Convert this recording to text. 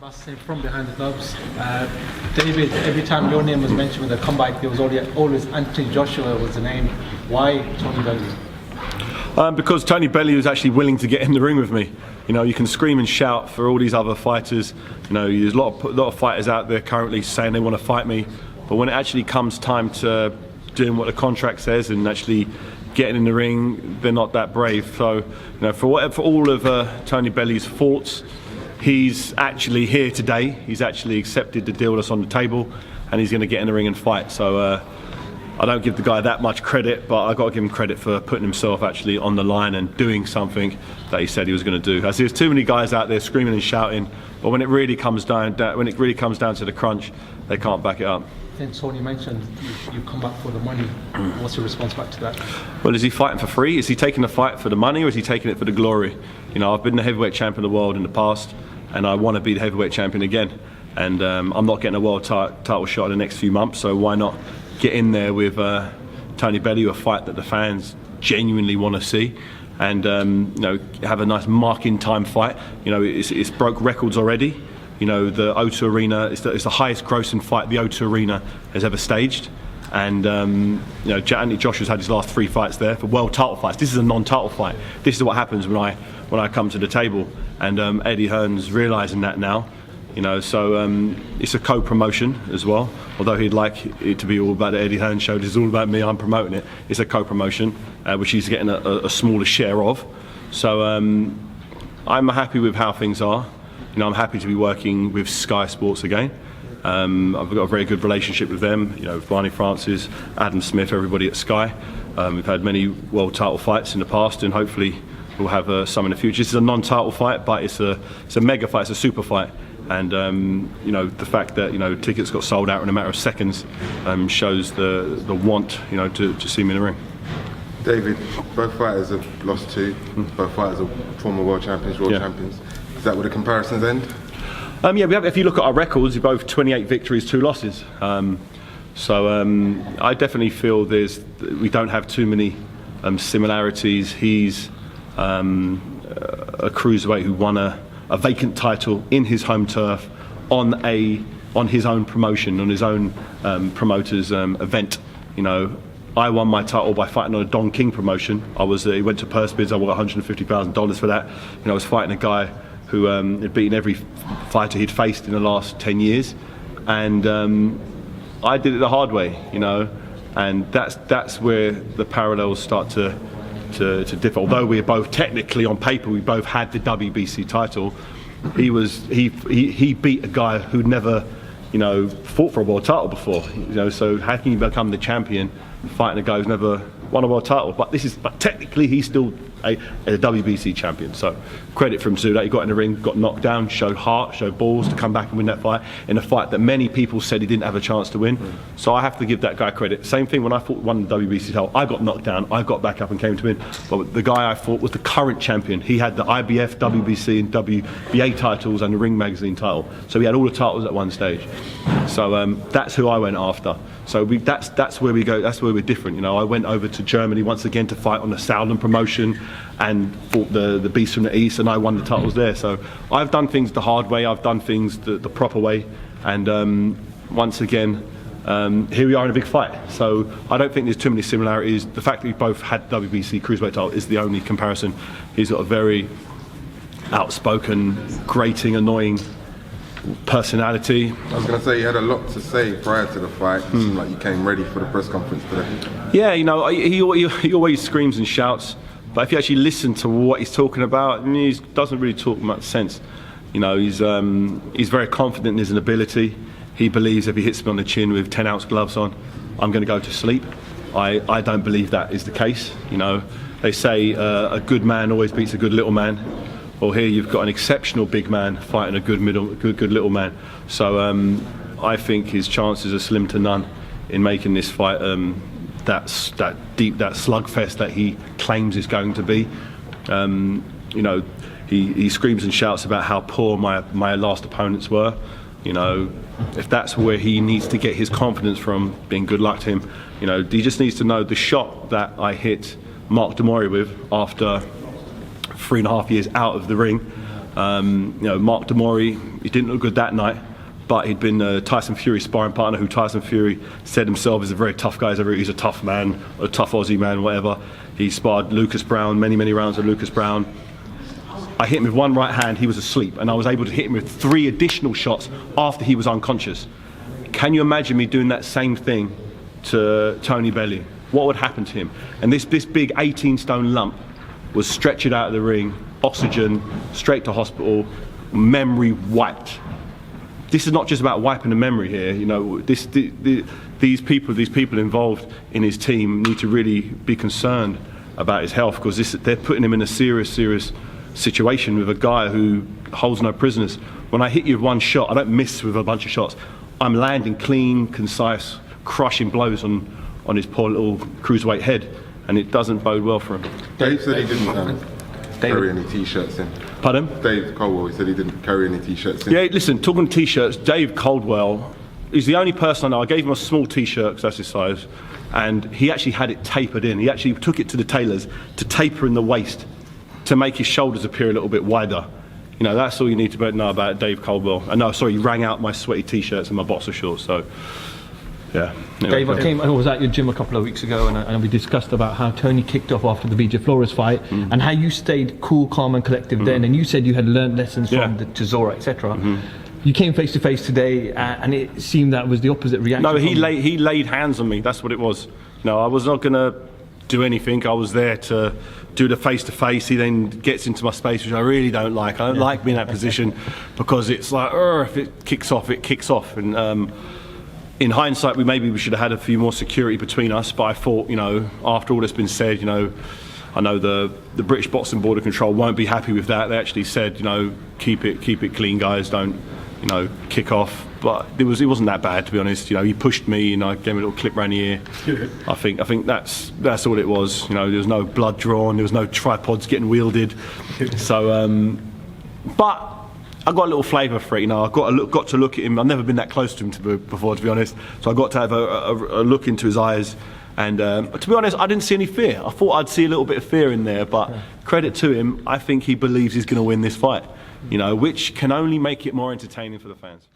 Massive from behind the gloves. David, every time your name was mentioned with a comeback, there was always Anthony Joshua was the name. Why Tony Bellew? Because Tony Bellew is actually willing to get in the ring with me. You know, you can scream and shout for all these other fighters. You know, there's a lot of fighters out there currently saying they want to fight me, but when it actually comes time to doing what the contract says and actually getting in the ring, they're not that brave. So, you know, for all of Tony Bellew's faults, he's actually here today. He's actually accepted the deal that's on the table, and he's going to get in the ring and fight. So I don't give the guy that much credit, but I've got to give him credit for putting himself actually on the line and doing something that he said he was going to do. As there's too many guys out there screaming and shouting, but when it really comes down to the crunch, they can't back it up. Then Tony mentioned you come back for the money. What's your response back to that? Well, is he fighting for free? Is he taking the fight for the money, or is he taking it for the glory? You know, I've been the heavyweight champion of the world in the past, and I want to be the heavyweight champion again. And I'm not getting a world title shot in the next few months, so why not get in there with Tony Bellew, a fight that the fans genuinely want to see, and you know, have a nice marking time fight. You know, it's broke records already. You know, the O2 Arena, it's the highest grossing fight the O2 Arena has ever staged. And you know, Anthony Joshua's had his last 3 fights there for world title fights. This is a non-title fight. This is what happens when I come to the table. And Eddie Hearn's realising that now. You know, so it's a co-promotion as well. Although he'd like it to be all about the Eddie Hearn show, this is all about me. I'm promoting it. It's a co-promotion, which he's getting a smaller share of. So I'm happy with how things are. You know, I'm happy to be working with Sky Sports again. I've got a very good relationship with them. You know, Barney Francis, Adam Smith, everybody at Sky. We've had many world title fights in the past, and hopefully we'll have some in the future. This is a non-title fight, but it's a mega fight. It's a super fight. And you know, the fact that, you know, tickets got sold out in a matter of seconds shows the want, you know, to see me in the ring. David, both fighters have lost to. Both fighters are former world champions, world champions. Is that where the comparisons end? Yeah, we have. If you look at our records, we're both 28 victories, 2 losses. So I definitely feel we don't have too many similarities. He's a cruiserweight who won a vacant title in his home turf on his own promotion, on his own promoter's event. You know, I won my title by fighting on a Don King promotion. He went to purse bids. I won $150,000 for that. You know, I was fighting a guy who had beaten every fighter he'd faced in the last 10 years, and I did it the hard way. You know, and that's where the parallels start to differ. Although we are both technically on paper, we both had the WBC title. He beat a guy who'd never, you know, fought for a world title before. You know, so how can you become the champion fighting a guy who's never won a world title? But technically he's still a WBC champion. So credit for him to do that. He got in the ring, got knocked down, showed heart, showed balls to come back and win that fight in a fight that many people said he didn't have a chance to win. So I have to give that guy credit. Same thing when I won the WBC title. I got knocked down, I got back up and came to win. But the guy I fought was the current champion. He had the IBF, WBC and WBA titles and the Ring Magazine title. So he had all the titles at one stage. So that's who I went after. So that's where we go. That's where we're different. You know, I went over to Germany once again to fight on the Southern promotion and fought the Beast from the East, and I won the titles there. So I've done things the hard way. I've done things the proper way. And once again, here we are in a big fight. So I don't think there's too many similarities. The fact that we both had WBC cruiserweight title is the only comparison. He's got a very outspoken, grating, annoying personality. I was going to say, you had a lot to say prior to the fight. It seemed like you came ready for the press conference today. Yeah, you know, he always screams and shouts, but if you actually listen to what he's talking about, he doesn't really talk much sense. You know, he's very confident in his ability. He believes if he hits me on the chin with 10-ounce gloves on, I'm going to go to sleep. I don't believe that is the case. You know, they say a good man always beats a good little man. Well, here you've got an exceptional big man fighting a good little man. So I think his chances are slim to none in making this fight that slugfest that he claims is going to be. You know, he screams and shouts about how poor my last opponents were. You know, if that's where he needs to get his confidence from, being good luck to him. You know, he just needs to know the shot that I hit Mark Demori with after 3.5 years out of the ring. Mark Demori, he didn't look good that night, but he'd been Tyson Fury's sparring partner, who Tyson Fury said himself is a very tough guy. He's a tough man, a tough Aussie man, whatever. He sparred Lucas Brown, many rounds with Lucas Brown. I hit him with one right hand, he was asleep, and I was able to hit him with 3 additional shots after he was unconscious. Can you imagine me doing that same thing to Tony Bellew? What would happen to him? And this big 18-stone lump was stretched out of the ring, oxygen, straight to hospital, memory wiped. This is not just about wiping the memory here. These people involved in his team need to really be concerned about his health, because they're putting him in a serious situation with a guy who holds no prisoners. When I hit you with one shot, I don't miss with a bunch of shots. I'm landing clean, concise, crushing blows on his poor little cruiserweight head, and it doesn't bode well for him. Dave said he didn't carry any t-shirts in. Pardon? Dave Caldwell, he said he didn't carry any t-shirts in. Yeah, listen, talking t-shirts, Dave Caldwell is the only person I know. I gave him a small t-shirt because that's his size, and he actually had it tapered in. He actually took it to the tailors to taper in the waist to make his shoulders appear a little bit wider. That's all you need to know about Dave Caldwell. And no, sorry, he rang out my sweaty t-shirts and my boxer shorts, so yeah. Dave, I was at your gym a couple of weeks ago, and we discussed about how Tony kicked off after the BJ Flores fight, and how you stayed cool, calm and collective then, and you said you had learned lessons from the Chisora, etc. You came face to face today, and it seemed that was the opposite reaction. No, he laid hands on me, that's what it was. No, I was not going to do anything. I was there to do the face-to-face. He then gets into my space, which I really don't like. I don't like being in that position, because it's like, if it kicks off, it kicks off. And in hindsight, we should have had a few more security between us, but I thought, after all that's been said, I know the British Boxing Board of Control won't be happy with that. They actually said, keep it clean, guys, don't, kick off. But it wasn't that bad, to be honest. He pushed me, and I gave him a little clip around the ear. I think that's all it was. There was no blood drawn, there was no tripods getting wielded. So, but I got a little flavour for it. I got to look at him. I've never been that close to him before, to be honest. So I got to have a look into his eyes, and to be honest, I didn't see any fear. I thought I'd see a little bit of fear in there, but credit to him, I think he believes he's going to win this fight. Which can only make it more entertaining for the fans.